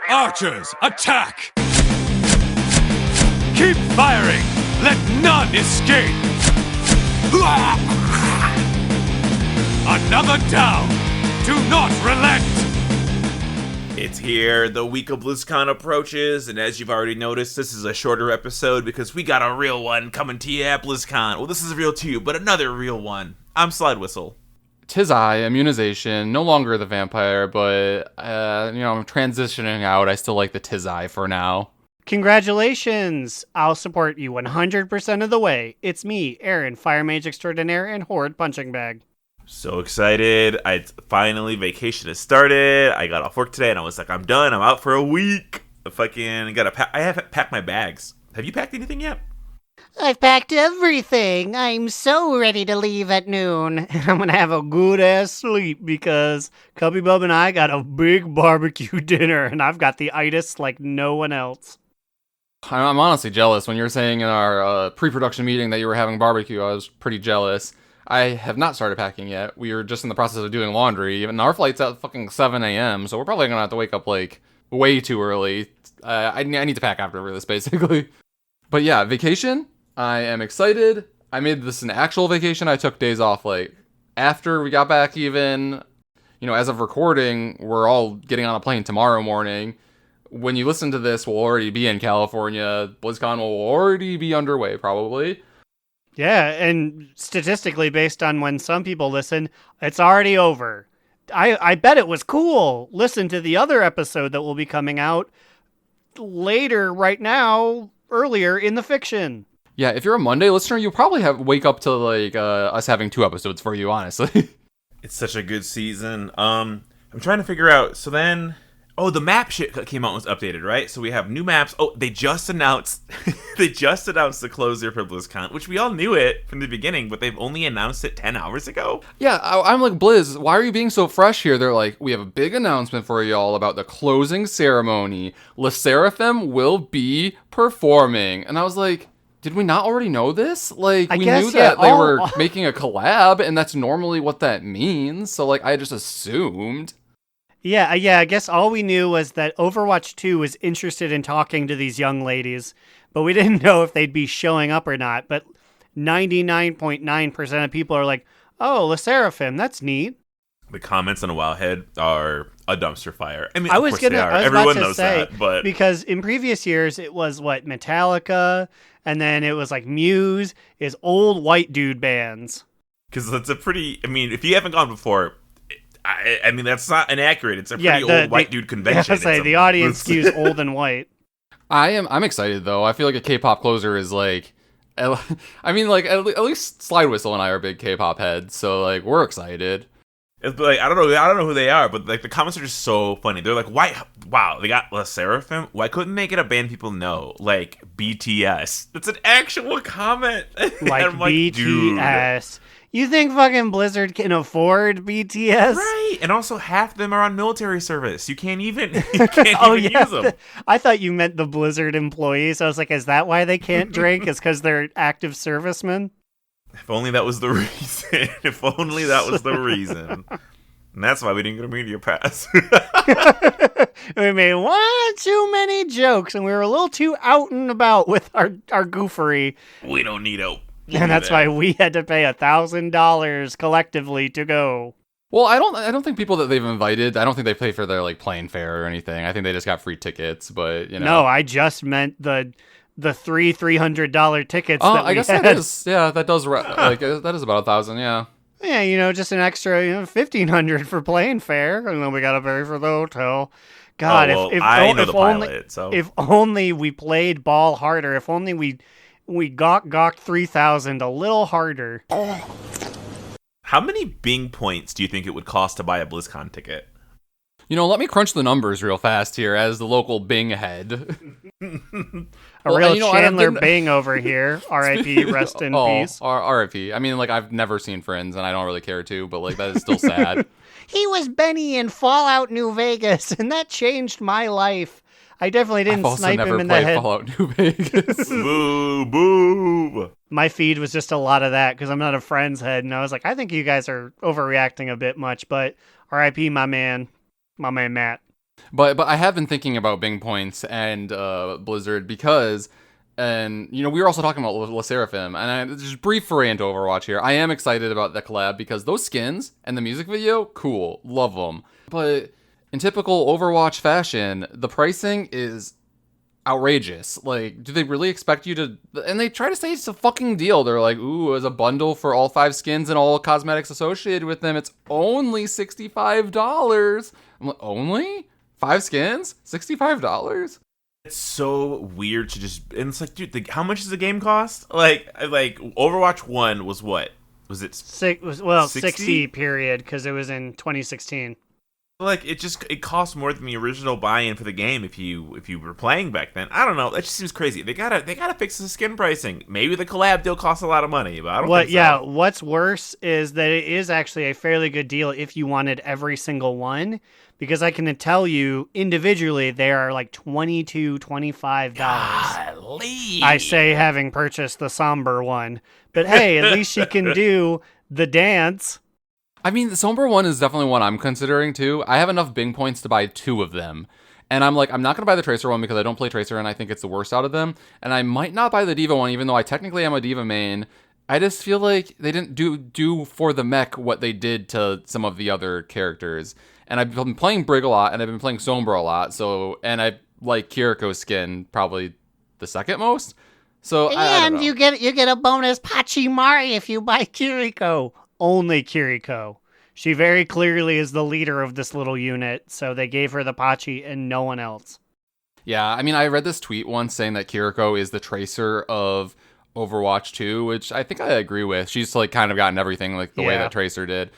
Archers, attack! Keep firing! Let none escape! Another down! Do not relent! It's here, the week of BlizzCon approaches, and as you've already noticed, this is a shorter episode because we got a real one coming to you at BlizzCon. Well, this is a real too, but another real one. I'm Slide Whistle. 'Tis I, immunization, no longer the vampire, but, I'm transitioning out. I still like the 'tis I for now. Congratulations! I'll support you 100% of the way. It's me, Aaron, Fire Mage Extraordinaire and Horde Punching Bag. So excited. Finally, vacation has started. I got off work today, and I was like, I'm done. I'm out for a week. I haven't packed my bags. Have you packed anything yet? I've packed everything. I'm so ready to leave at noon. And I'm going to have a good-ass sleep because Cubby Bub and I got a big barbecue dinner, and I've got the itis like no one else. I'm honestly jealous. When you were saying in our pre-production meeting that you were having barbecue, I was pretty jealous. I have not started packing yet. We are just in the process of doing laundry, and our flight's at fucking 7 a.m., so we're probably going to have to wake up, way too early. I need to pack after this, basically. But yeah, vacation, I am excited. I made this an actual vacation. I took days off, after we got back even. As of recording, we're all getting on a plane tomorrow morning. When you listen to this, we'll already be in California. BlizzCon will already be underway, probably. Yeah, and statistically, based on when some people listen, it's already over. I bet it was cool. Listen to the other episode that will be coming out later, right now, earlier in the fiction. Yeah, if you're a Monday listener, you'll probably wake up to us having 2 episodes for you, honestly. It's such a good season. I'm trying to figure out. So then, the map shit came out and was updated, right? So we have new maps. Oh, they just announced the closer for BlizzCon, which we all knew it from the beginning, but they've only announced it 10 hours ago. Yeah, I'm like, Blizz, why are you being so fresh here? They're like, we have a big announcement for y'all about the closing ceremony. Le Seraphim will be performing. And I was like, did we not already know this? We knew that they were making a collab, and that's normally what that means. So, I just assumed. Yeah, I guess all we knew was that Overwatch 2 was interested in talking to these young ladies, but we didn't know if they'd be showing up or not. But 99.9% of people are like, oh, Le Seraphim, that's neat. The comments on Wowhead are a dumpster fire. I mean, Everyone knows that, but because in previous years it was Metallica, and then it was Muse, is old white dude bands. Because that's if you haven't gone before, that's not inaccurate. It's a pretty old white dude convention. The audience skews old and white. I'm excited though. I feel like a K-pop closer is at least Slide Whistle and I are big K-pop heads, so we're excited. It's I don't know who they are, but the comments are just so funny. They're like, why? Wow, they got Le Seraphim. Why couldn't they get a band people know, like BTS? That's an actual comment. Like BTS. Dude. You think fucking Blizzard can afford BTS? Right, and also half of them are on military service. You can't even use them. I thought you meant the Blizzard employees. I was like, is that why they can't drink? Is because they're active servicemen? If only that was the reason. If only that was the reason. And that's why we didn't get a media pass. We made one too many jokes, and we were a little too out and about with our goofery. We don't need help. And that's why we had to pay $1,000 collectively to go. Well, I don't think people that they've invited, I don't think they pay for their plane fare or anything. I think they just got free tickets, but No, I just meant the $300 tickets that we I guess had. that is, yeah, that does, that is about $1,000, yeah. Yeah, just an extra, $1,500 for plane fare, and then we gotta pay for the hotel. God, if only we played ball harder, if only we gawked 3,000 a little harder. How many Bing points do you think it would cost to buy a BlizzCon ticket? Let me crunch the numbers real fast here as the local Bing head. Chandler Bing over here. R.I.P. Rest in peace. R.I.P. I've never seen Friends, and I don't really care to, but that is still sad. He was Benny in Fallout New Vegas, and that changed my life. I definitely didn't snipe him in the head. Fallout New Vegas. Boo, boo. My feed was just a lot of that because I'm not a Friends head, and I was like, I think you guys are overreacting a bit much, but R.I.P. my man Matt. But I have been thinking about Bing Points and Blizzard because, and we were also talking about La Seraphim, and just brief foray into Overwatch here. I am excited about the collab because those skins and the music video, cool, love them. But in typical Overwatch fashion, the pricing is outrageous. Like, do they really expect you to? And they try to say it's a fucking deal. They're like, ooh, as a bundle for all 5 skins and all cosmetics associated with them, it's only $65. I'm like, only 5 skins, $65? It's so weird to just. And it's like, dude, how much does the game cost? Like Overwatch 1 was what? Was it 60 period because it was in 2016. Like it costs more than the original buy-in for the game if you were playing back then. I don't know. That just seems crazy. They gotta fix the skin pricing. Maybe the collab deal costs a lot of money, but I don't think so. Yeah, what's worse is that it is actually a fairly good deal if you wanted every single one, because I can tell you individually they are like $22, $25. Golly. I say having purchased the somber one, but hey, at least you can do the dance. I mean, the Somber one is definitely one I'm considering too. I have enough Bing points to buy 2 of them. And I'm like, I'm not going to buy the Tracer one because I don't play Tracer and I think it's the worst out of them. And I might not buy the Diva one even though I technically am a Diva main. I just feel like they didn't do for the mech what they did to some of the other characters. And I've been playing Brig a lot and I've been playing Sombra a lot. And I like Kiriko's skin probably the second most. So I don't know. You get a bonus Pachimari if you buy Kiriko. Only Kiriko. She very clearly is the leader of this little unit, so they gave her the Pachi and no one else. Yeah, I mean, I read this tweet once saying that Kiriko is the Tracer of Overwatch 2, which I think I agree with. She's like kind of gotten everything like the way that Tracer did.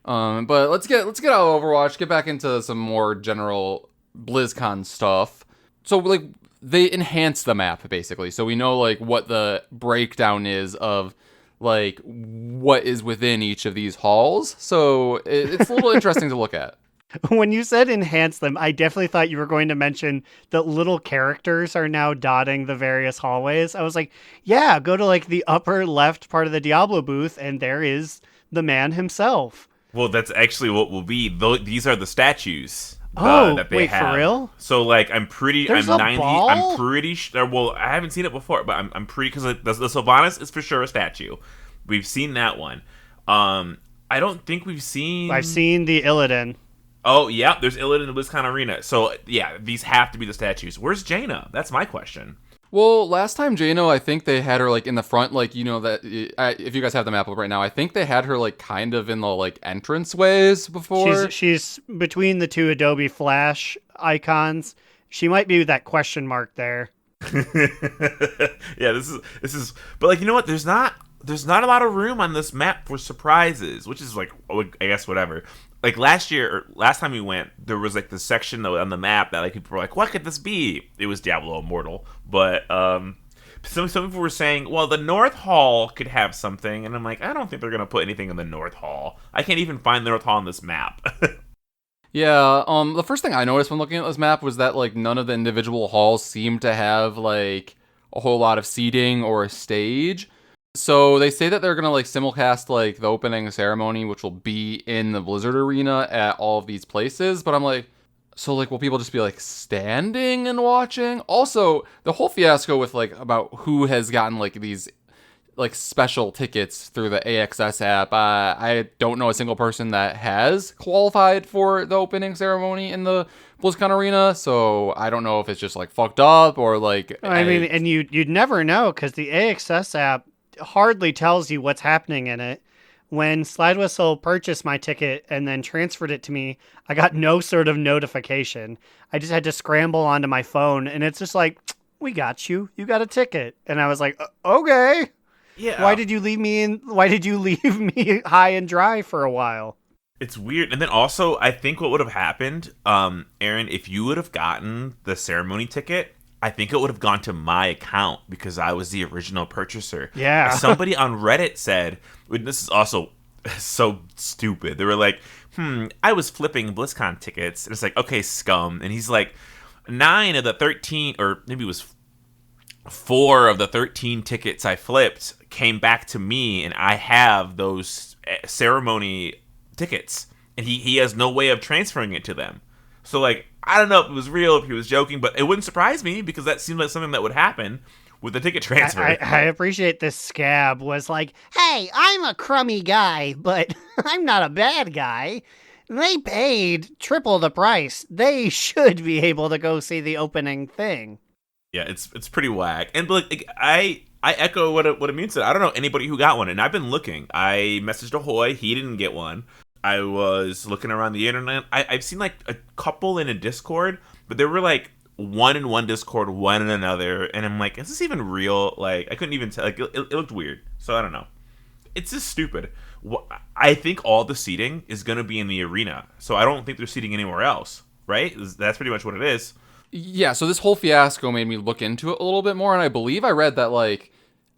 But let's get out of Overwatch, get back into some more general BlizzCon stuff. So like they enhance the map basically, so we know like what the breakdown is of like what is within each of these halls. So it's a little interesting to look at. When you said enhance them, I definitely thought you were going to mention that little characters are now dotting the various hallways. I was like, yeah, go to like the upper left part of the Diablo booth and there is the man himself. Well, that's actually what will be. These are the statues. That they wait, have. For real? So like, I'm ball? pretty sure. Well, I haven't seen it before, but I'm pretty because the Sylvanas is for sure a statue. We've seen that one. I don't think we've seen. I've seen the Illidan. Oh yeah, there's Illidan in the BlizzCon arena. So yeah, these have to be the statues. Where's Jaina? That's my question. Well, last time Jaina, I think they had her like in the front, like that. If you guys have the map up right now, I think they had her like kind of in the like entrance ways before. She's between the 2 Adobe Flash icons. She might be that question mark there. Yeah, this is. But like, you know what? There's not a lot of room on this map for surprises, which is like, I guess whatever. Like last time we went, there was like this section on the map that like people were like, what could this be? It was Diablo Immortal, but some people were saying, well, the North Hall could have something, and I'm like, I don't think they're gonna put anything in the North Hall. I can't even find the North Hall on this map. Yeah, the first thing I noticed when looking at this map was that like none of the individual halls seemed to have like a whole lot of seating or a stage. So they say that they're gonna like simulcast like the opening ceremony, which will be in the Blizzard Arena at all of these places. But I'm like, so like will people just be like standing and watching? Also, the whole fiasco with like about who has gotten like these like special tickets through the AXS app. I don't know a single person that has qualified for the opening ceremony in the BlizzCon arena, so I don't know if it's just like fucked up or like. I mean, and you'd never know because the AXS app hardly tells you what's happening in it. When Slide Whistle purchased my ticket and then transferred it to me, I got no sort of notification. I just had to scramble onto my phone, and it's just like, we got you. You got a ticket. And I was like, okay. Yeah. Why did you leave me high and dry for a while? It's weird. And then also, I think what would have happened, Aaron, if you would have gotten the ceremony ticket, I think it would have gone to my account because I was the original purchaser. Yeah. Somebody on Reddit said, this is also so stupid. They were like, I was flipping BlizzCon tickets. And it's like, okay, scum. And he's like, 9 of the 13, or maybe it was 4 of the 13 tickets I flipped came back to me, and I have those ceremony tickets. And he has no way of transferring it to them. So, like, I don't know if it was real, if he was joking, but it wouldn't surprise me because that seemed like something that would happen with the ticket transfer. I appreciate this scab was like, hey, I'm a crummy guy, but I'm not a bad guy. They paid triple the price. They should be able to go see the opening thing. Yeah, it's pretty whack. And like, I echo what Immune said. I don't know anybody who got one, and I've been looking. I messaged Ahoy. He didn't get one. I was looking around the internet. I've seen like a couple in a Discord, but there were like one in one Discord, one in another, and I'm like, is this even real? Like, I couldn't even tell. Like, it looked weird. So I don't know. It's just stupid. I think all the seating is going to be in the arena, so I don't think they're seating anywhere else, right? That's pretty much what it is. Yeah, so this whole fiasco made me look into it a little bit more, and I believe I read that, like,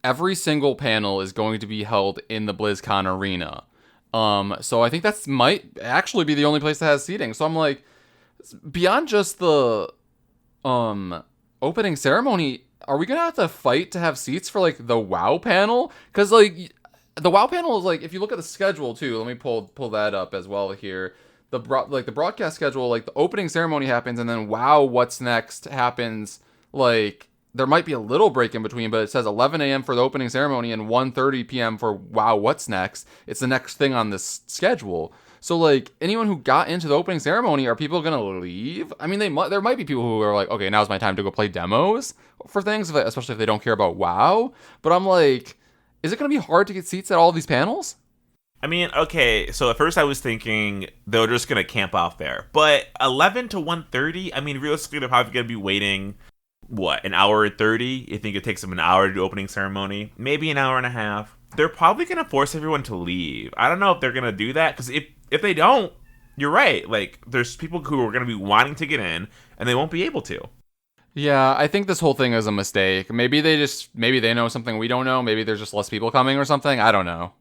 every single panel is going to be held in the BlizzCon arena. So I think that might actually be the only place that has seating. So I'm like, beyond just the opening ceremony, are we gonna have to fight to have seats for like the WoW panel? Because like the WoW panel is like, if you look at the schedule too, let me pull that up as well here. The broadcast schedule, like the opening ceremony happens, and then WoW What's Next happens. Like there might be a little break in between, but it says 11 a.m. for the opening ceremony and 1:30 p.m. for WoW What's Next. It's the next thing on this schedule. So, like, anyone who got into the opening ceremony, are people going to leave? I mean, there might be people who are like, okay, now's my time to go play demos for things, especially if they don't care about WoW. But I'm like, is it going to be hard to get seats at all of these panels? I mean, okay, so at first I was thinking they're just going to camp out there. But 11 to 1:30, I mean, realistically, they're probably going to be waiting, what, an hour and 30? You think it takes them an hour to do opening ceremony? Maybe an hour and a half. They're probably going to force everyone to leave. I don't know if they're going to do that, because if they don't, you're right. Like, there's people who are going to be wanting to get in, and they won't be able to. Yeah, I think this whole thing is a mistake. Maybe they know something we don't know. Maybe there's just less people coming or something. I don't know.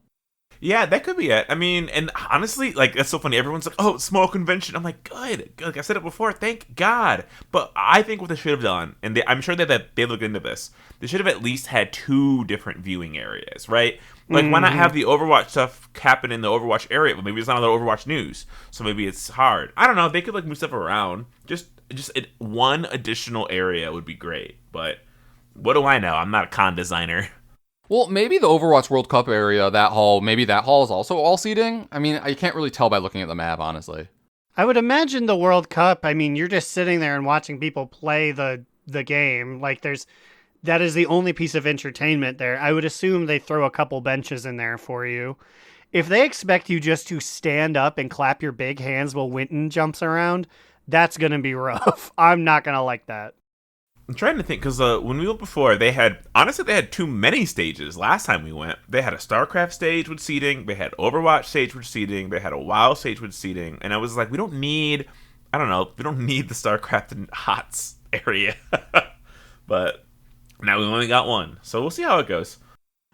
Yeah, that could be it. I mean, and honestly, like, that's so funny. Everyone's like, oh, small convention. I'm like, good. Like I said it before, thank God. But I think what they should have done, and I'm sure that they looked into this, they should have at least had 2 different viewing areas, right? Like, why not have the Overwatch stuff happen in the Overwatch area? But maybe it's not a lot of Overwatch news, so maybe it's hard. I don't know. They could, like, move stuff around. Just one additional area would be great. But what do I know? I'm not a con designer. Well, maybe the Overwatch World Cup area, maybe that hall is also all seating. I mean, I can't really tell by looking at the map, honestly. I would imagine the World Cup, I mean, you're just sitting there and watching people play the game. Like, that is the only piece of entertainment there. I would assume they throw a couple benches in there for you. If they expect you just to stand up and clap your big hands while Winton jumps around, that's going to be rough. I'm not going to like that. I'm trying to think, because when we went before, they had too many stages last time we went. They had a StarCraft stage with seating, they had Overwatch stage with seating, they had a WoW stage with seating, and I was like, we don't need the StarCraft and HOTS area. But now we only got one, so we'll see how it goes.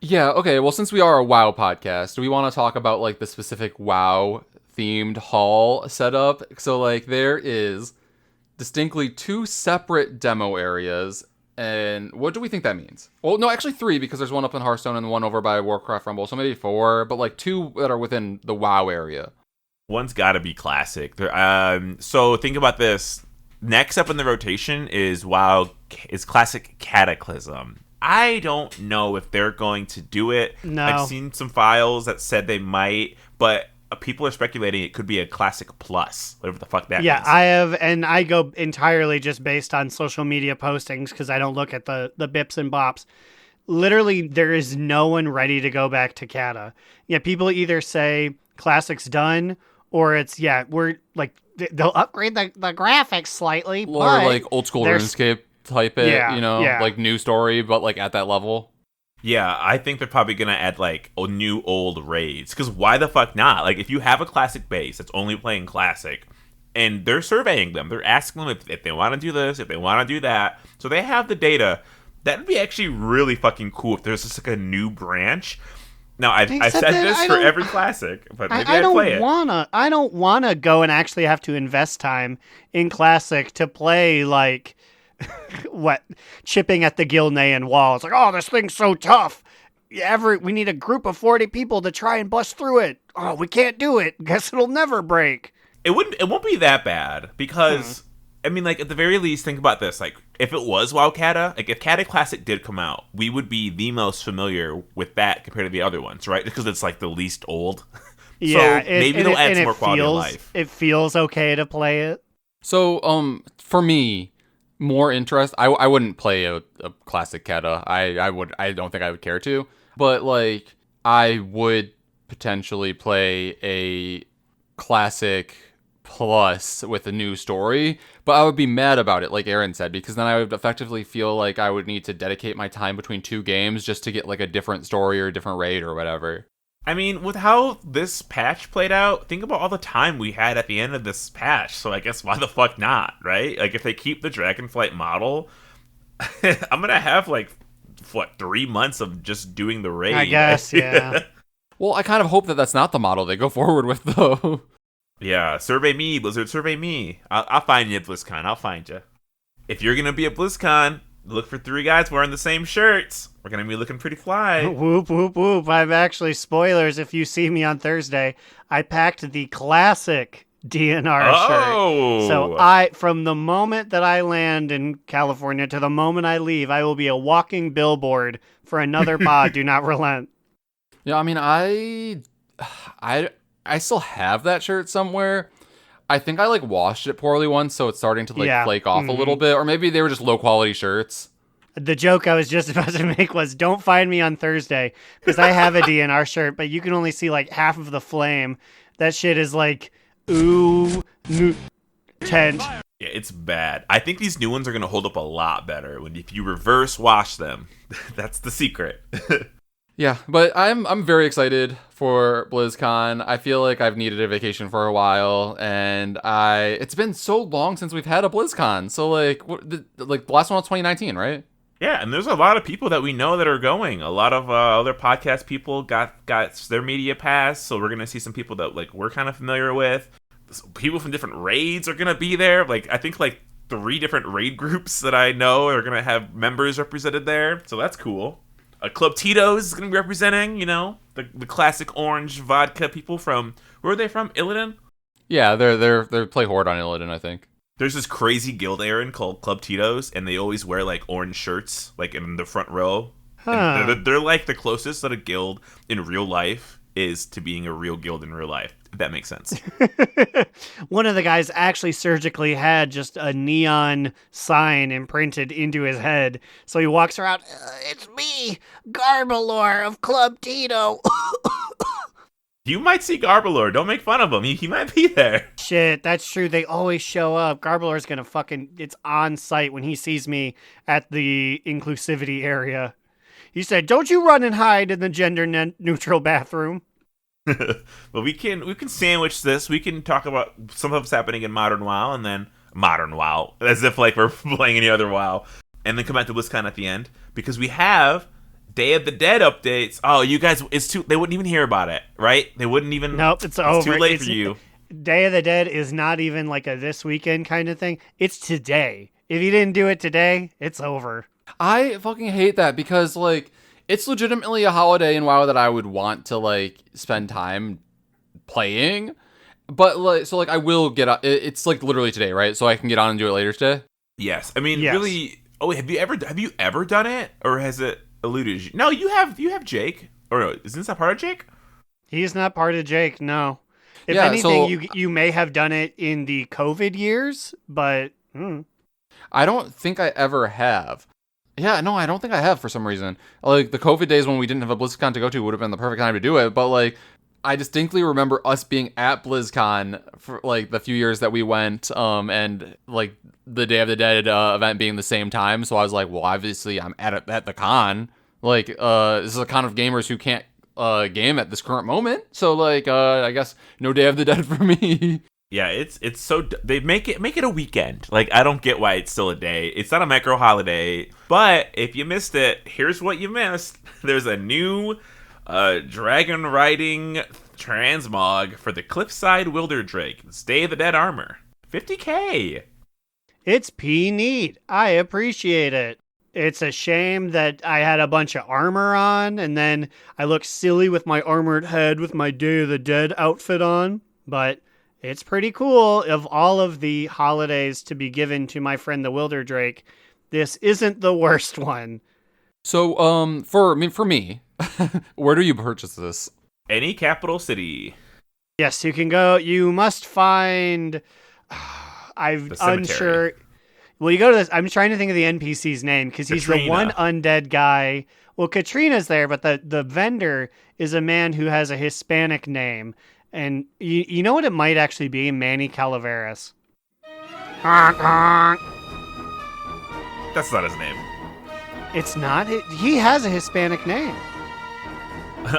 Yeah, okay, well, since we are a WoW podcast, do we want to talk about, like, the specific WoW-themed hall setup? So, like, there is distinctly 2 separate demo areas, and what do we think that means? Well, no, actually 3, because there's one up in Hearthstone and one over by Warcraft Rumble, so maybe 4, but like 2 that are within the WoW area. One's got to be classic. So think about this. Next up in the rotation is classic Cataclysm. I don't know if they're going to do it. No. I've seen some files that said they might, but people are speculating it could be a Classic Plus, whatever the fuck that means. Yeah, I have, and I go entirely just based on social media postings because I don't look at the bips and bops. Literally, there is no one ready to go back to Cata. Yeah, people either say Classic's done, or it's, we're like, they'll upgrade the graphics slightly, or but like old school RuneScape type it, yeah. like new story, but like at that level. Yeah, I think they're probably going to add, like, new old raids. Because why the fuck not? Like, if you have a Classic base that's only playing Classic, and they're surveying them, they're asking them if they want to do this, if they want to do that, so they have the data, that would be actually really fucking cool if there's just, like, a new branch. Now, I've said this for every Classic, but maybe I'd play it. I don't want to go and actually have to invest time in Classic to play, like, chipping at the Gilnean wall. It's like, oh, this thing's so tough. We need a group of 40 people to try and bust through it. Oh, we can't do it. Guess it'll never break. It won't be that bad because I mean, like, at the very least, think about this. Like, if it was WoW Kata, like, if Kata Classic did come out, we would be the most familiar with that compared to the other ones, right? Because it's, like, the least old. Yeah, so maybe they'll add some more quality of life. It feels okay to play it. So, for me, more interest. I wouldn't play a classic Kata. I don't think I would care to. But, like, I would potentially play a classic plus with a new story, but I would be mad about it, like Aaron said, because then I would effectively feel like I would need to dedicate my time between two games just to get like a different story or a different raid or whatever. I mean, with how this patch played out, think about all the time we had at the end of this patch, so I guess why the fuck not, right? Like, if they keep the Dragonflight model, I'm gonna have, like, 3 months of just doing the raid? I guess, yeah. Well, I kind of hope that that's not the model they go forward with, though. Yeah, survey me, Blizzard, survey me. I'll find you at BlizzCon. I'll find you. If you're gonna be at BlizzCon, look for 3 guys wearing the same shirts. We're gonna be looking pretty fly. Whoop, whoop, whoop. I'm actually, spoilers, if you see me on Thursday, I packed the classic DNR shirt. So from the moment that I land in California to the moment I leave, I will be a walking billboard for another pod. Do not relent. Yeah, I mean, I still have that shirt somewhere. I think I like washed it poorly once, so it's starting to like flake off a little bit. Or maybe they were just low quality shirts. The joke I was just about to make was, don't find me on Thursday, because I have a DNR shirt, but you can only see like half of the flame. That shit is like, ooh, tent. Yeah, it's bad. I think these new ones are gonna hold up a lot better if you reverse wash them. That's the secret. Yeah, but I'm very excited for BlizzCon. I feel like I've needed a vacation for a while, and it's been so long since we've had a BlizzCon. So like the last one was 2019, right? Yeah, and there's a lot of people that we know that are going. A lot of other podcast people got their media pass, so we're gonna see some people that like we're kind of familiar with. People from different raids are gonna be there. Like, I think like 3 different raid groups that I know are gonna have members represented there, so that's cool. Club Tito's is going to be representing, the classic orange vodka people from, where are they from? Illidan? Yeah, they play Horde on Illidan, I think. There's this crazy guild, Aaron, called Club Tito's, and they always wear, like, orange shirts, like, in the front row. Huh. They're, like, the closest that a guild in real life is to being a real guild in real life, if that makes sense. One of the guys actually surgically had just a neon sign imprinted into his head. So he walks around, it's me, Garbalor of Club Tito. You might see Garbalor. Don't make fun of him. He might be there. Shit, that's true. They always show up. Garbalor's gonna it's on site when he sees me at the inclusivity area. He said, don't you run and hide in the gender-neutral bathroom. Well, we can sandwich this. We can talk about some of what's happening in Modern WoW, and then Modern WoW, as if like we're playing any other WoW, and then come back to BlizzCon at the end, because we have Day of the Dead updates. Oh, you guys, they wouldn't even hear about it, right? They wouldn't even. Nope, it's over. Too late for you. Day of the Dead is not even like a this weekend kind of thing. It's today. If you didn't do it today, it's over. I fucking hate that, because like it's legitimately a holiday in WoW that I would want to like spend time playing, but like so like I will get on. It's like literally today, right? So I can get on and do it later today. Yes, I mean really. Oh, have you ever done it, or has it eluded you? No, you have Jake, or no? Isn't that part of Jake? He's not part of Jake. No. If anything, you may have done it in the COVID years, but I don't think I ever have. Yeah, no, I don't think I have for some reason. Like, the COVID days when we didn't have a BlizzCon to go to would have been the perfect time to do it, but, like, I distinctly remember us being at BlizzCon for, like, the few years that we went, and, like, the Day of the Dead event being the same time, so I was like, well, obviously I'm at the con. Like, this is a con of gamers who can't game at this current moment, so, like, I guess no Day of the Dead for me. Yeah, it's so they make it a weekend. Like, I don't get why it's still a day. It's not a macro holiday. But if you missed it, here's what you missed. There's a new dragon riding transmog for the Cliffside Wilder Drake. It's Day of the Dead armor. 50k. It's neat. I appreciate it. It's a shame that I had a bunch of armor on, and then I look silly with my armored head with my Day of the Dead outfit on. But It's pretty cool. Of all of the holidays to be given to my friend the Wilder Drake, this isn't the worst one. So, for me, where do you purchase this? Any capital city. Yes, you can go. You must find. I'm The cemetery. unsure. Well, you go to this. I'm trying to think of the NPC's name because he's the Katrina. one undead guy. Well, Katrina's there, but the vendor is a man who has a Hispanic name. And you know what it might actually be? Manny Calaveras. That's not his name. It's not. He has a Hispanic name.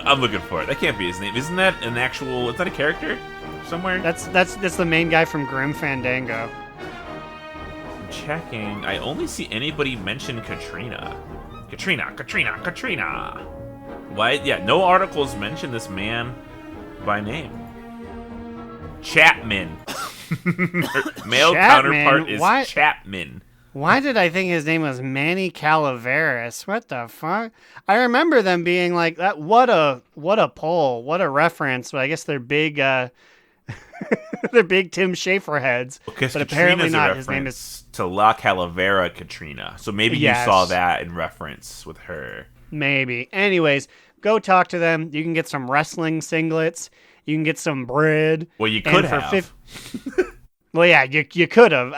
I'm looking for it. That can't be his name. Isn't that an actual... Is that a character somewhere? That's the main guy from Grim Fandango. I'm checking. I only see anybody mention Katrina. Katrina. Why? Yeah, no articles mention this man by name. Chapman. Male Chapman? counterpart is Why- Chapman. Why did I think his name was Manny Calaveras? What the fuck? I remember them being like that. What a poll. What a reference. But I guess they're big. They're big Tim Schafer heads. Because But apparently Katrina's not. a His name reference to La Calavera Katrina. So maybe Yes. you saw that in reference with her. Maybe. Anyways, go talk to them. You can get some wrestling singlets. You can get some bread. Well, you And could for have. Well, yeah, you could have.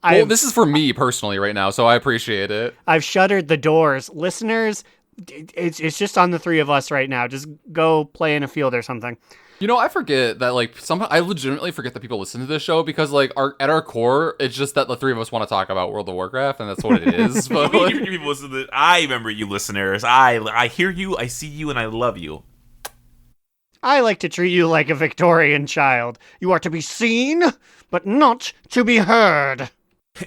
Well, this is for me personally right now, so I appreciate it. I've shuttered the doors. Listeners, it's just on the three of us right now. Just go play in a field or something. You know, I forget that, like, I legitimately forget that people listen to this show because, like, at our core, it's just that the three of us want to talk about World of Warcraft, and that's what it is. But, like, People listen to this. I remember you listeners. I hear you, I see you, and I love you. I like to treat you like a Victorian child. You are to be seen, but not to be heard.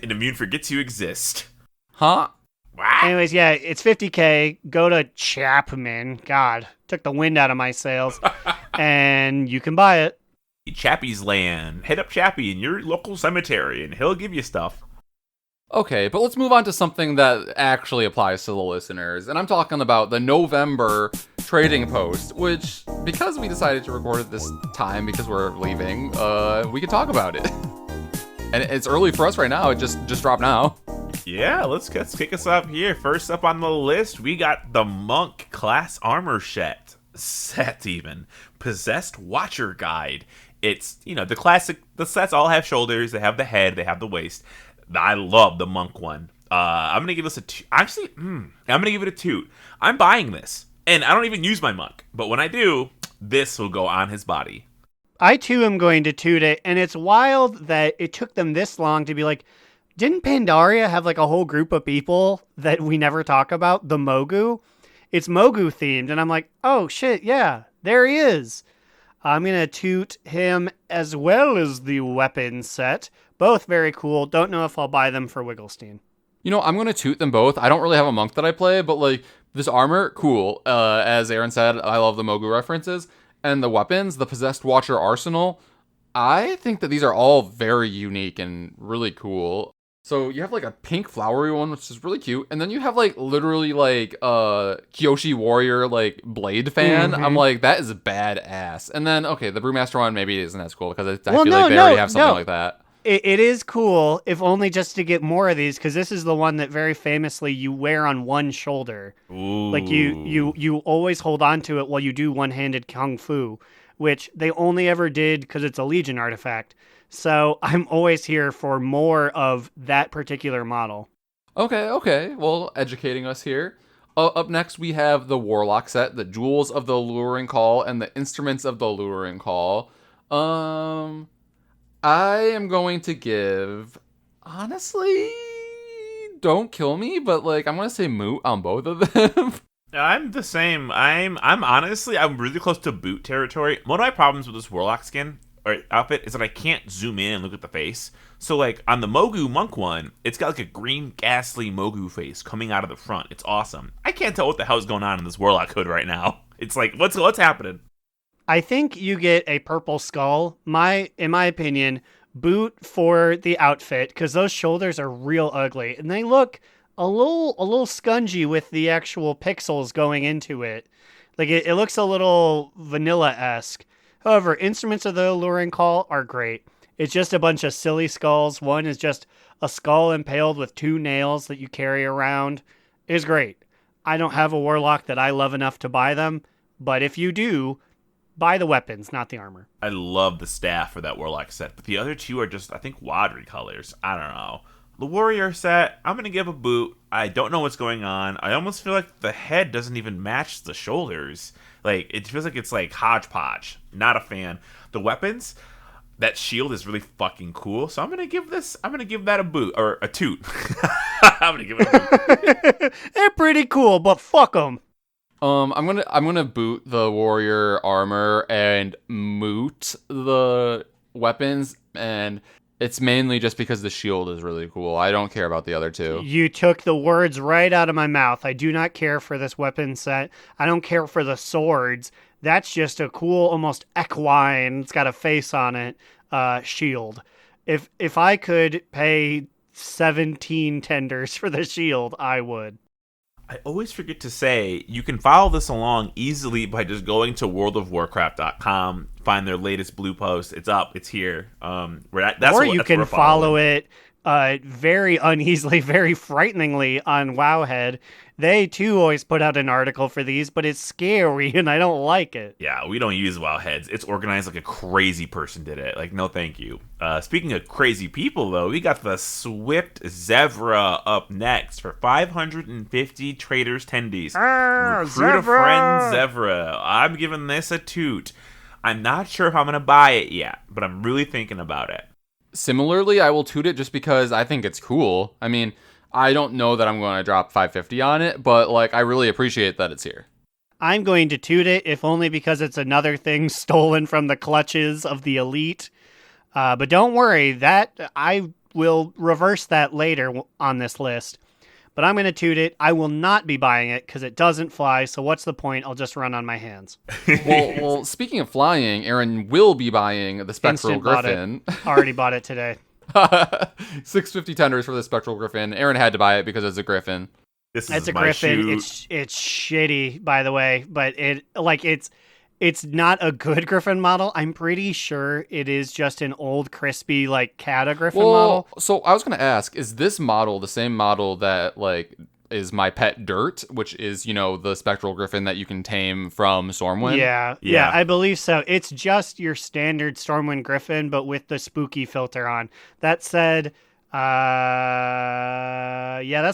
And Immune forgets you exist. huh? What? Anyways, yeah, it's $50K. Go to Chapman. God, took the wind out of my sails. And you can buy it. Chappie's land. Hit up Chappie in your local cemetery, and he'll give you stuff. Okay, but let's move on to something that actually applies to the listeners. And I'm talking about the November trading post, which, because we decided to record it this time because we're leaving, we can talk about it. And it's early for us right now. It just dropped now. Yeah, let's kick us up here. First up on the list, we got the Monk class armor set even. Possessed Watcher Guide. It's, the classic, the sets all have shoulders, they have the head, they have the waist. I love the Monk one. I'm going to give this a toot. Actually, I'm going to give it a toot. I'm buying this. And I don't even use my Monk. But when I do, this will go on his body. I too am going to toot it, and it's wild that it took them this long to be like, didn't Pandaria have like a whole group of people that we never talk about? The Mogu? It's Mogu themed, and I'm like, oh shit, yeah, there he is. I'm going to toot him as well as the weapon set. Both very cool. Don't know if I'll buy them for Wigglestein. You know, I'm going to toot them both. I don't really have a monk that I play, but, like, this armor, cool. As Aaron said, I love the Mogu references. And the weapons, the Possessed Watcher Arsenal, I think that these are all very unique and really cool. So you have, like, a pink flowery one, which is really cute. And then you have, like, literally, like, Kyoshi Warrior, like, blade fan. Mm-hmm. I'm like, that is badass. And then, okay, the Brewmaster one maybe isn't as cool because I feel like they already have something like that. It is cool, if only just to get more of these, because this is the one that very famously you wear on one shoulder. Ooh. Like you always hold on to it while you do one-handed kung fu, which they only ever did because it's a Legion artifact. So I'm always here for more of that particular model. Okay. Well, educating us here. Up next, we have the Warlock set, the Jewels of the Alluring Call, and the Instruments of the Alluring Call. I am going to give, honestly, don't kill me, but, like, I'm going to say moot on both of them. I'm the same. I'm honestly, I'm really close to boot territory. One of my problems with this Warlock skin or outfit is that I can't zoom in and look at the face. So, like, on the Mogu Monk one, it's got, like, a green, ghastly Mogu face coming out of the front. It's awesome. I can't tell what the hell's going on in this Warlock hood right now. It's like, what's happening? I think you get a purple skull. In my opinion, boot for the outfit, because those shoulders are real ugly, and they look a little scungy with the actual pixels going into it. Like it looks a little vanilla-esque. However, Instruments of the Alluring Call are great. It's just a bunch of silly skulls. One is just a skull impaled with 2 nails that you carry around. It's great. I don't have a warlock that I love enough to buy them, but if you do, buy the weapons, not the armor. I love the staff for that warlock set, but the other two are just, I think, watery colors. I don't know. The warrior set, I'm going to give a boot. I don't know what's going on. I almost feel like the head doesn't even match the shoulders. Like, it feels like it's like hodgepodge. Not a fan. The weapons, that shield is really fucking cool. So I'm going to give that a boot, or a toot. I'm going to give it a boot. They're pretty cool, but fuck them. I'm gonna boot the warrior armor and moot the weapons, and it's mainly just because the shield is really cool. I don't care about the other two. You took the words right out of my mouth. I do not care for this weapon set. I don't care for the swords. That's just a cool, almost equine, it's got a face on it, shield. If I could pay 17 tenders for the shield, I would. I always forget to say, you can follow this along easily by just going to worldofwarcraft.com, find their latest blue post. It's up. It's here. You can follow it very uneasily, very frighteningly on Wowhead. They, too, always put out an article for these, but it's scary, and I don't like it. Yeah, we don't use Wowheads. It's organized like a crazy person did it. Like, no thank you. Speaking of crazy people, though, we got the Swift Zevra up next for 550 Traders Tendies. Recruit a friend, Zevra. I'm giving this a toot. I'm not sure if I'm going to buy it yet, but I'm really thinking about it. Similarly, I will toot it just because I think it's cool. I mean, I don't know that I'm going to drop 550 on it, but like I really appreciate that it's here. I'm going to toot it, if only because it's another thing stolen from the clutches of the elite. But don't worry, that I will reverse that later on this list. But I'm going to toot it. I will not be buying it because it doesn't fly, so what's the point? I'll just run on my hands. well, speaking of flying, Aaron will be buying the Spectral Griffin. Already bought it today. 650 tenders for the Spectral Griffin. Aaron had to buy it because it's a Griffin. It's a Griffin. It's shitty, by the way, but it's not a good Griffin model. I'm pretty sure it is just an old crispy like Cata Griffin model. So I was gonna ask, is this model the same model that like is my pet Dirt, which is, you know, the Spectral Griffin that you can tame from Stormwind? Yeah, I believe so. It's just your standard Stormwind Griffin, but with the spooky filter on. That said, that's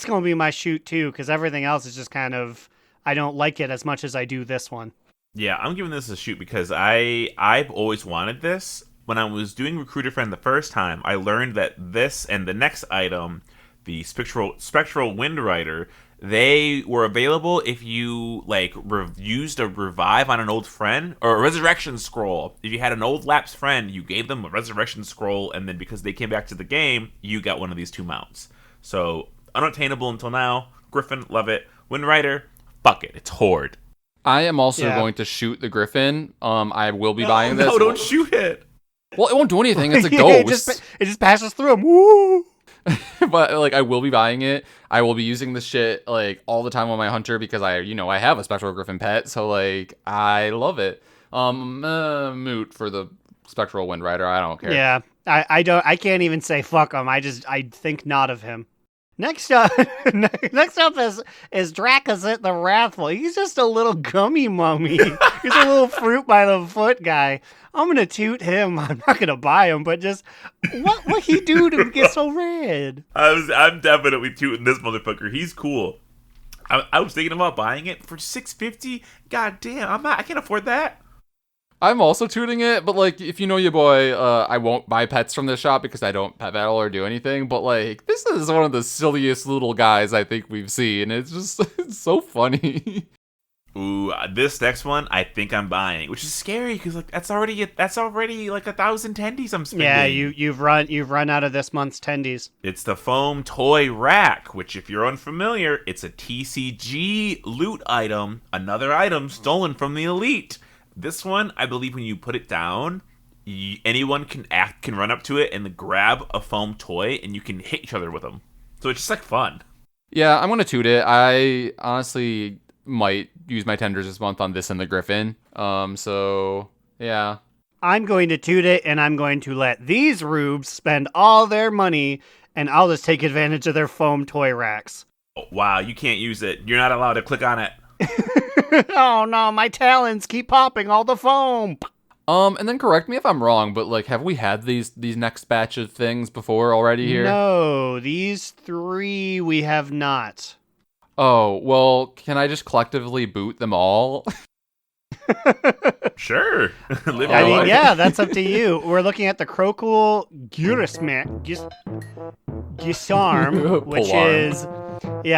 going to be my shoot too, because everything else is just kind of, I don't like it as much as I do this one. Yeah, I'm giving this a shoot because I've always wanted this. When I was doing Recruiter Friend the first time, I learned that this and the next item, the Spectral Wind Rider, they were available if you like used a revive on an old friend or a resurrection scroll. If you had an old lapsed friend, you gave them a resurrection scroll, and then because they came back to the game, you got one of these two mounts. So unattainable until now. Griffin, love it. Wind Rider, fuck it, it's Horde. I am also going to shoot the Griffin. I will be buying this. No, don't shoot it. Well, it won't do anything. It's a ghost. It just passes through them. Woo! But like, I will be buying it. I will be using this shit like all the time on my hunter because I have a Spectral Griffin pet, so like I love it. Moot for the Spectral Wind Rider. I don't care. Yeah, I can't even say fuck him. I think not of him. Next up is Drakazit the Wrathful. He's just a little gummy mummy. He's a little fruit by the foot guy. I'm gonna toot him. I'm not gonna buy him, but just what he do to get so red? I'm definitely tooting this motherfucker. He's cool. I was thinking about buying it for $650. God damn, I can't afford that. I'm also tooting it, but like, if you know your boy, I won't buy pets from this shop because I don't pet battle or do anything, but like, this is one of the silliest little guys I think we've seen. It's just, it's so funny. Ooh, this next one I think I'm buying, which is scary because like that's already like 1,000 tendies I'm spending. Yeah, you've run out of this month's tendies. It's the foam toy rack, which if you're unfamiliar, it's a TCG loot item, another item stolen from the elite. This one, I believe, when you put it down, anyone can run up to it and grab a foam toy, and you can hit each other with them. So it's just like fun. Yeah, I'm gonna toot it. I honestly might use my tenders this month on this and the Griffin. So yeah, I'm going to toot it, and I'm going to let these rubes spend all their money, and I'll just take advantage of their foam toy racks. Oh, wow, you can't use it. You're not allowed to click on it. Oh no, my talons keep popping all the foam. And then correct me if I'm wrong, but like, have we had these next batch of things before already here? No, these 3 we have not. Oh, well, can I just collectively boot them all? Sure. Live I your mean, life. yeah, that's up to you. We're looking at the Crocul Gisarm,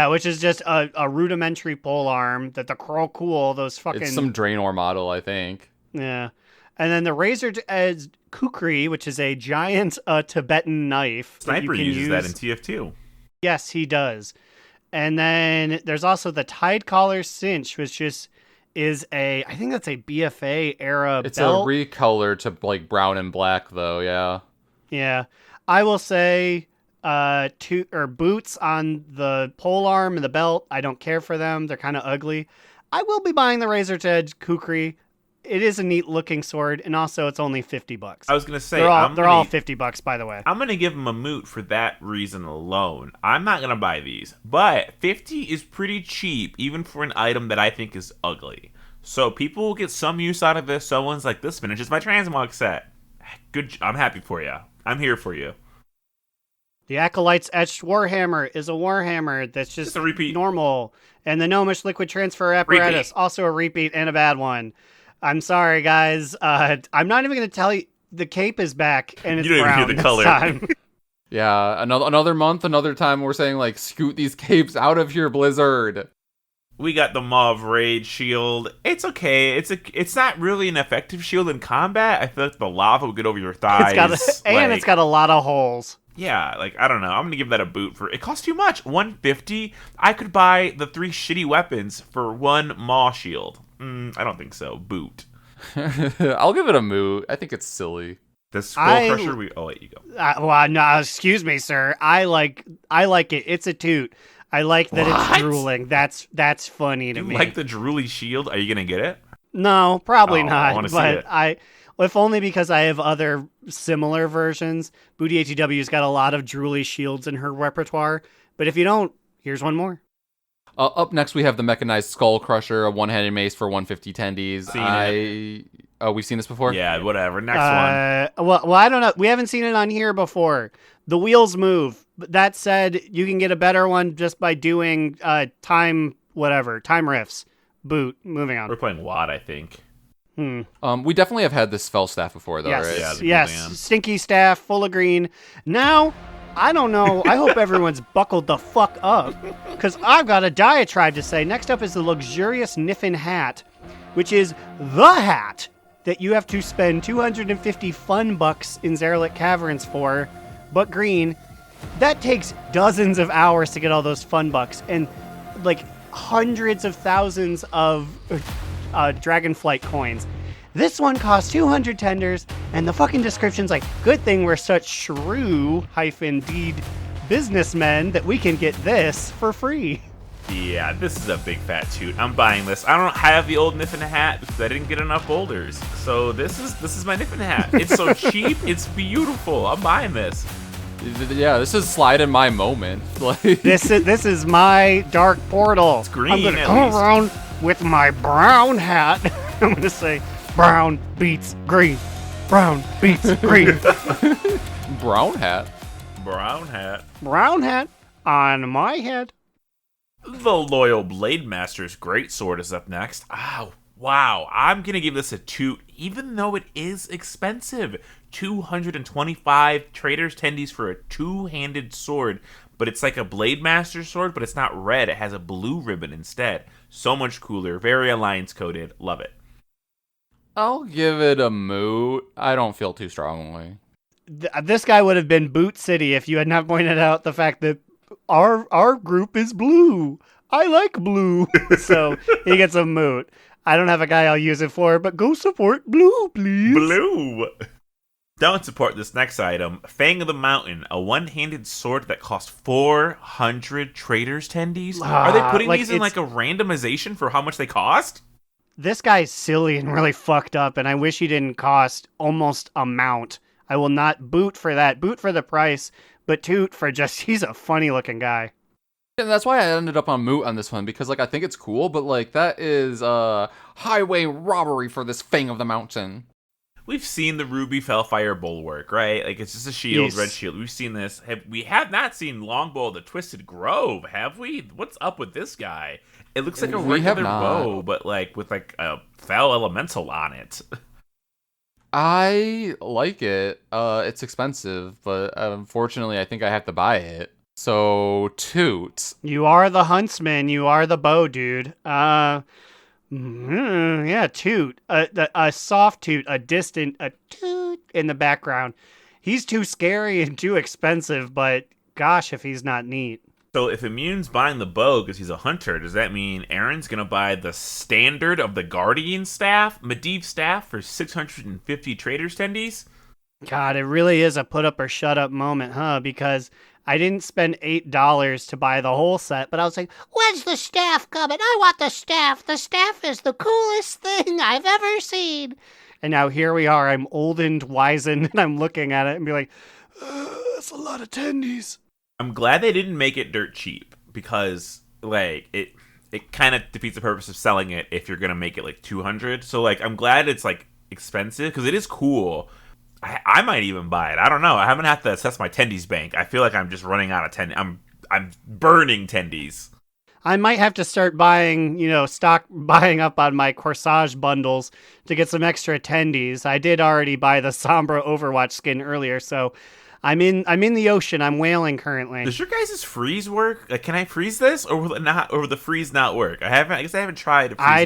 which is just a rudimentary polearm that the Crocul, those fucking... It's some Draenor model, I think. Yeah. And then the Razor Edge Kukri, which is a giant Tibetan knife. Sniper uses that in TF2. Yes, he does. And then there's also the Tide Collar Cinch, which is I think that's a BFA era It's belt. a recolor to like brown and black, though. Yeah. Yeah. I will say boots on the polearm and the belt. I don't care for them. They're kind of ugly. I will be buying the Razor's Edge Kukri. It is a neat looking sword, and also it's only $50. I was going to say, they're all $50, by the way. I'm going to give them a moot for that reason alone. I'm not going to buy these, but 50 is pretty cheap, even for an item that I think is ugly. So people will get some use out of this. Someone's like, this finishes my transmog set. Good. I'm happy for you. I'm here for you. The Acolyte's Etched Warhammer is a Warhammer that's just a repeat. Normal. And the Gnomish Liquid Transfer Apparatus, also a repeat and a bad one. I'm sorry, guys. I'm not even going to tell you. The cape is back, and it's you don't brown even hear the color. Time. Yeah, another month, another time we're saying, like, scoot these capes out of here, Blizzard. We got the Mauve Rage shield. It's okay. It's not really an effective shield in combat. I feel like the lava will get over your thighs. It's got a lot of holes. Yeah, like, I don't know. I'm going to give that a boot for... It costs too much. $150. I could buy the 3 shitty weapons for 1 Maw shield. I don't think so. Boot. I'll give it a moot. I think it's silly. The Skull Crusher, I'll let you go. Well, no, excuse me, sir. I like it. It's a toot. I like that it's drooling. That's funny to me. You like the drooly shield? Are you going to get it? No, probably not. I want to see it. If only because I have other similar versions. Booty ATW's got a lot of drooly shields in her repertoire. But if you don't, here's one more. Up next, we have the Mechanized Skull Crusher, a one-handed mace for 150 tendies. We've seen this before? Yeah, whatever. Next one. Well, I don't know. We haven't seen it on here before. The wheels move. That said, you can get a better one just by doing time riffs. Boot. Moving on. We're playing WAD, I think. We definitely have had this Fell Staff before, though, yes. right? Yes. Stinky staff, full of green. Now... I don't know. I hope everyone's buckled the fuck up, because I've got a diatribe to say. Next up is the luxurious Niffin hat, which is the hat that you have to spend 250 fun bucks in Zeralik Caverns for, but green. That takes dozens of hours to get all those fun bucks, and like hundreds of thousands of Dragonflight coins. This one costs 200 tenders, and the fucking description's like, good thing we're such shrew-deed businessmen that we can get this for free. Yeah, this is a big fat toot. I'm buying this. I don't have the old Niffin hat because I didn't get enough boulders. So this is my Niffin hat. It's so cheap, it's beautiful. I'm buying this. Yeah, this is slide in my moment. Like this is my dark portal. It's green, I'm gonna at come least. around with my brown hat. I'm gonna say brown beats green. Brown beats green. brown hat. Brown hat. Brown hat on my head. The Loyal Blade Master's Greatsword is up next. Oh, wow. I'm going to give this a toot, even though it is expensive. 225 Trader's Tendies for a two-handed sword. But it's like a Blade Master sword, but it's not red. It has a blue ribbon instead. So much cooler. Very Alliance-coded. Love it. I'll give it a moot. I don't feel too strongly. This guy would have been Boot City if you had not pointed out the fact that our group is blue. I like blue. So he gets a moot. I don't have a guy I'll use it for, but go support blue, please. Blue! Don't support this next item. Fang of the Mountain, a one-handed sword that costs 400 Trader's Tendies. Are they putting these in like a randomization for how much they cost? This guy's silly and really fucked up, and I wish he didn't cost almost a mount. I will not boot for that. Boot for the price, but toot for just, he's a funny looking guy. And that's why I ended up on moot on this one, because, like, I think it's cool, but, like, that is, highway robbery for this Fang of the Mountain. We've seen the Ruby Fellfire Bulwark, right? Like, it's just a shield, Yes. red shield. We've seen this. We have not seen Longbow of the Twisted Grove, have we? What's up with this guy? It looks like a We have regular not. bow, but, like, with, like, a Fel Elemental on it. I like it. It's expensive, but unfortunately, I think I have to buy it. So, toot. You are the huntsman. You are the bow, dude. Yeah, toot. A soft toot, a distant, a toot in the background. He's too scary and too expensive, but gosh, if he's not neat. So if Immune's buying the bow because he's a hunter, does that mean Aaron's going to buy the standard of the Guardian staff, Medivh staff, for 650 traders tendies? God, it really is a put up or shut up moment, huh? Because I didn't spend $8 to buy the whole set, but I was like, when's the staff coming? I want the staff. The staff is the coolest thing I've ever seen. And now here we are. I'm old and wizened, and I'm looking at it and be like, that's a lot of tendies. I'm glad they didn't make it dirt cheap because, like, it kind of defeats the purpose of selling it if you're going to make it, like, 200. So, like, I'm glad it's, like, expensive because it is cool. I might even buy it. I don't know. I haven't had to assess my tendies bank. I feel like I'm just running out of tendies. I'm burning tendies. I might have to start buying, buying up on my corsage bundles to get some extra tendies. I did already buy the Sombra Overwatch skin earlier, so I'm in the ocean. I'm whaling currently. Does your guys' freeze work? Like, can I freeze this, or will it not? Or will the freeze not work? I guess I haven't tried. To freeze I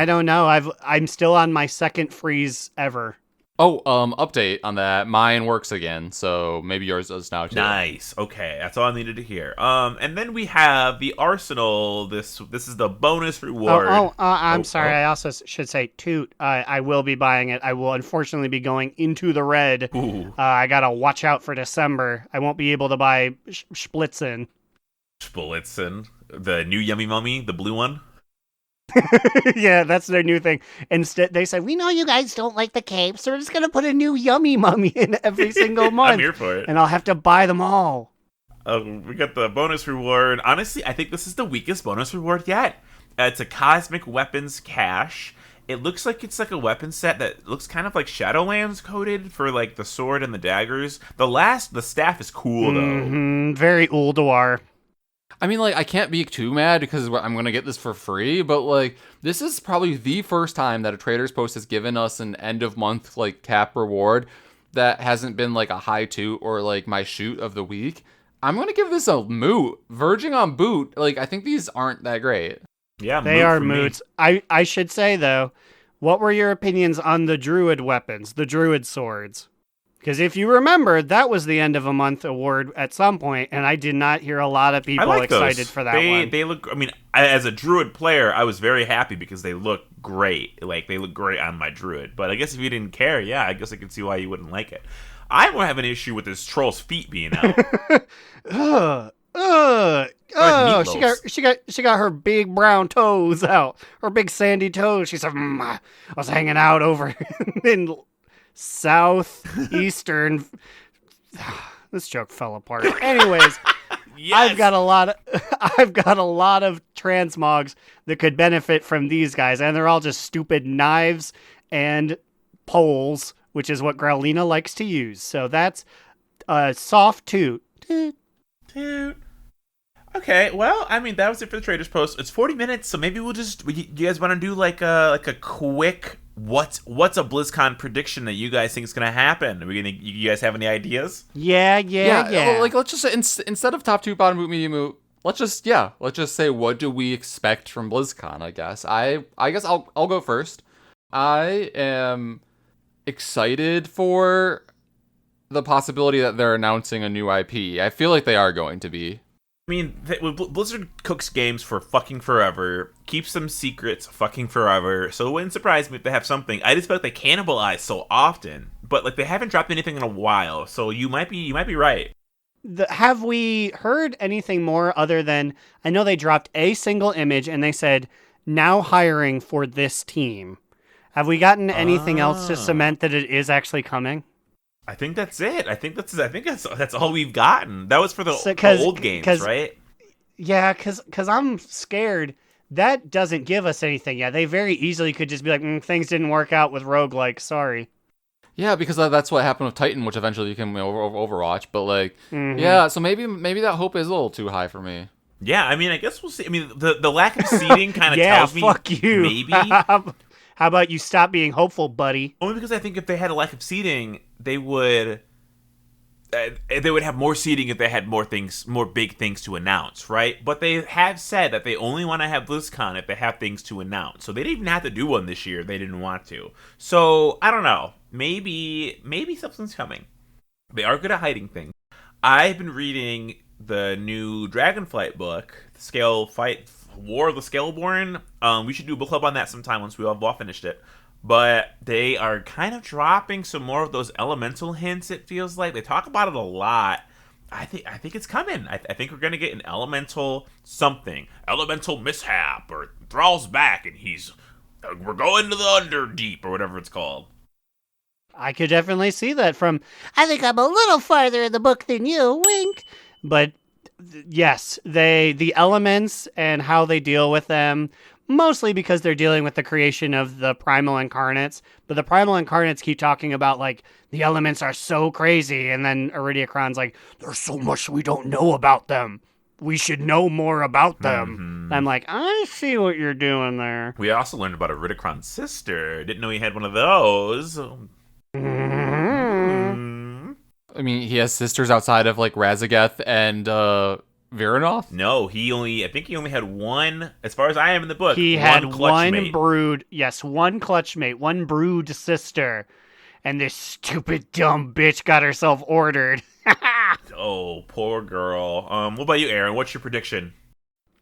don't know. I'm still on my second freeze ever. Oh, update on that. Mine works again, so maybe yours does now too. Nice. Okay, that's all I needed to hear. And then we have the Arsenal. This is the bonus reward. I'm sorry. I also should say toot. I will be buying it. I will unfortunately be going into the red. Ooh. I gotta watch out for December. I won't be able to buy Splitzen. Splitzen, the new Yummy Mummy, the blue one. Yeah, that's their new thing. Instead, they said, we know you guys don't like the capes, so we're just going to put a new Yummy Mummy in every single month. I'm here for it. And I'll have to buy them all. We got the bonus reward. Honestly, I think this is the weakest bonus reward yet. It's a Cosmic Weapons Cache. It looks like it's like a weapon set that looks kind of like Shadowlands coded for like the sword and the daggers. The staff is cool though. Very Ulduar. I mean, like, I can't be too mad because I'm going to get this for free, but, like, this is probably the first time that a Trader's Post has given us an end-of-month, like, cap reward that hasn't been, like, a high toot or, like, my shoot of the week. I'm going to give this a moot. Verging on boot, like, I think these aren't that great. Yeah, they are moots. I should say, though, what were your opinions on the Druid weapons, the Druid swords? Because if you remember, that was the end of a month award at some point, and I did not hear a lot of people excited for that one. They look. I mean, as a Druid player, I was very happy because they look great. Like they look great on my Druid. But I guess if you didn't care, yeah, I guess I could see why you wouldn't like it. I won't have an issue with this troll's feet being out. She got her big brown toes out, her big sandy toes. She said, I was hanging out over in southeastern. This joke fell apart. Anyways, Yes. I've got a lot of transmogs that could benefit from these guys, and they're all just stupid knives and poles, which is what Growlina likes to use. So that's a soft toot. Toot. Okay, well, I mean, that was it for the Trader's Post. It's 40 minutes, so maybe we'll just... You guys want to do like a quick... What's a BlizzCon prediction that you guys think is going to happen? You guys have any ideas? Yeah. Like, let's just, instead of top two, bottom boot, medium boot, let's just say, what do we expect from BlizzCon, I guess. I guess I'll go first. I am excited for the possibility that they're announcing a new IP. I feel like they are going to be. I mean, Blizzard cooks games for fucking forever, keeps them secrets fucking forever, so it wouldn't surprise me if they have something. I just feel like they cannibalize so often, but like they haven't dropped anything in a while, so you might be right. Have we heard anything more other than, I know they dropped a single image and they said now hiring for this team. Have we gotten anything else to cement that it is actually coming? I think that's it. I think that's all we've gotten. That was for the old games, right? Yeah, because I'm scared. That doesn't give us anything yet. They very easily could just be like, things didn't work out with roguelike, sorry. Yeah, because that's what happened with Titan, which eventually became Overwatch. But like, yeah, so maybe that hope is a little too high for me. Yeah, I mean, I guess we'll see. I mean, the lack of seeding kind of tells me, fuck you. Maybe. How about you stop being hopeful, buddy? Only because I think if they had a lack of seeding, they would have more seeding if they had more big things to announce, right? But they have said that they only want to have BlizzCon if they have things to announce. So they didn't even have to do one this year. They didn't want to. So I don't know. Maybe something's coming. They are good at hiding things. I've been reading the new Dragonflight book, War of the Scaleborn. We should do a book club on that sometime once we all finished it. But they are kind of dropping some more of those elemental hints, it feels like. They talk about it a lot. I think it's coming. I think we're going to get an elemental something. Elemental mishap, or Thrall's back, and we're going to the Underdeep, or whatever it's called. I could definitely see that from, I think I'm a little farther in the book than you, wink. But yes, the elements and how they deal with them, mostly because they're dealing with the creation of the primal incarnates. But the primal incarnates keep talking about, like, the elements are so crazy. And then Iridiacron's like, there's so much we don't know about them. We should know more about them. I'm like, I see what you're doing there. We also learned about Iridicron's sister. Didn't know he had one of those. I mean, he has sisters outside of, like, Razageth and Viranoth? No, I think he only had one, as far as I am in the book. He had one mate. brood, yes, one clutch mate, one brood sister. And this stupid, dumb bitch got herself ordered. Oh, poor girl. What about you, Aaron? What's your prediction?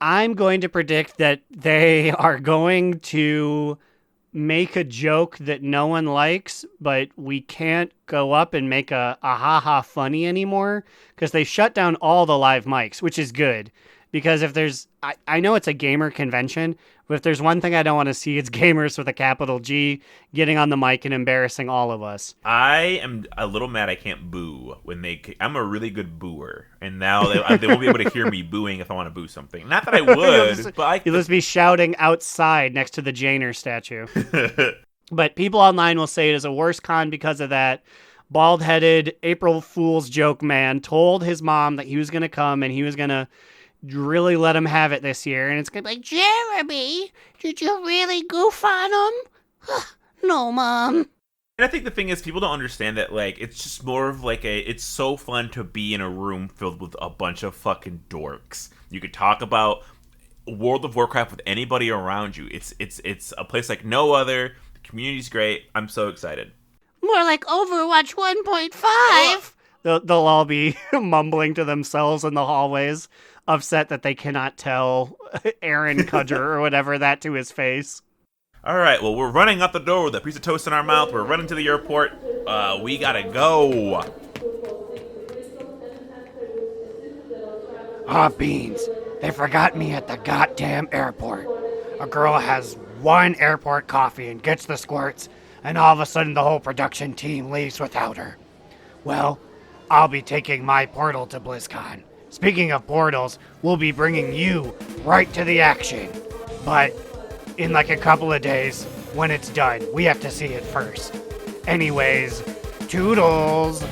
I'm going to predict that they are going to make a joke that no one likes, but we can't go up and make a ha-ha funny anymore, because they shut down all the live mics, which is good. Because if there's, I know it's a gamer convention, but if there's one thing I don't want to see, it's gamers with a capital G getting on the mic and embarrassing all of us. I am a little mad I can't boo I'm a really good booer, and now they won't be able to hear me booing if I want to boo something. Not that I would, but you'll just be shouting outside next to the Janer statue. But people online will say it is a worse con because of that. Bald-headed April Fool's joke man told his mom that he was going to come and he was going to really let him have it this year, and it's gonna be like, Jeremy, did you really goof on him? No, Mom. And I think the thing is, people don't understand that, like, it's just more of like it's so fun to be in a room filled with a bunch of fucking dorks. You could talk about World of Warcraft with anybody around you. It's a place like no other. The community's great. I'm so excited. More like Overwatch 1.5. They'll all be mumbling to themselves in the hallways, upset that they cannot tell Aaron Cudger or whatever that to his face. All right, well, we're running out the door with a piece of toast in our mouth. We're running to the airport. We gotta go. Beans. They forgot me at the goddamn airport. A girl has one airport coffee and gets the squirts, and all of a sudden the whole production team leaves without her. Well, I'll be taking my portal to BlizzCon. Speaking of portals, we'll be bringing you right to the action. But in like a couple of days, when it's done, we have to see it first. Anyways, toodles!